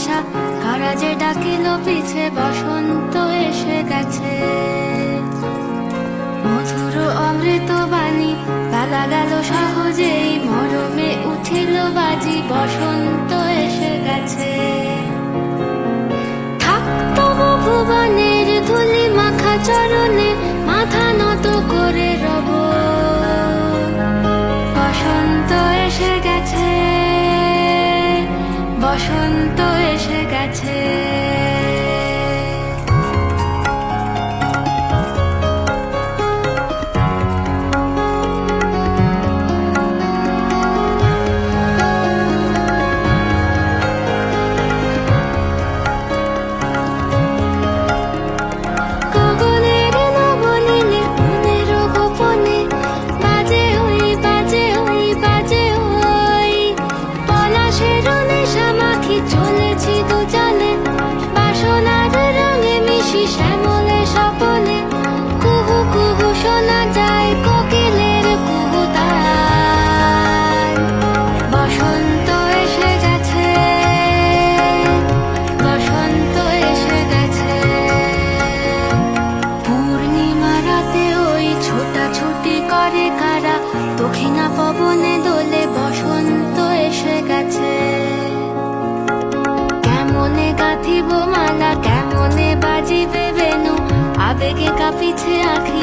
নেশা, কারা যে ডাকিল পিছে, বসন্ত এসে গেছে। মধুর অমৃত বাণী, বেলা গেল সহজেই, মরমে উঠিল বাজি, বসন্ত এসে গেছে। থাকতো ভুবনের ধুলি মাখা চরণে, মাথা নত করে রব। বসন্ত এসে গেছে, বসন্ত এসে গেছে। চলেছি দু চলে বাসনার রঙে মিশি, শ্যামলে সপনে কুহু কুহু শোনা যায় কোকিলের কুহুতান। বসন্ত এসে গেছে, বসন্ত এসে গেছে। পূর্ণিমা রাতে ওই ছোটাছুটি করে কারা, দক্ষিণা পবনে দোলে, বসন্ত এসে গেছে। কেমনে গাঁথিব মালা, কেমনে বাজিবে বেনু, আবেগে কাঁপিছে আঁখি,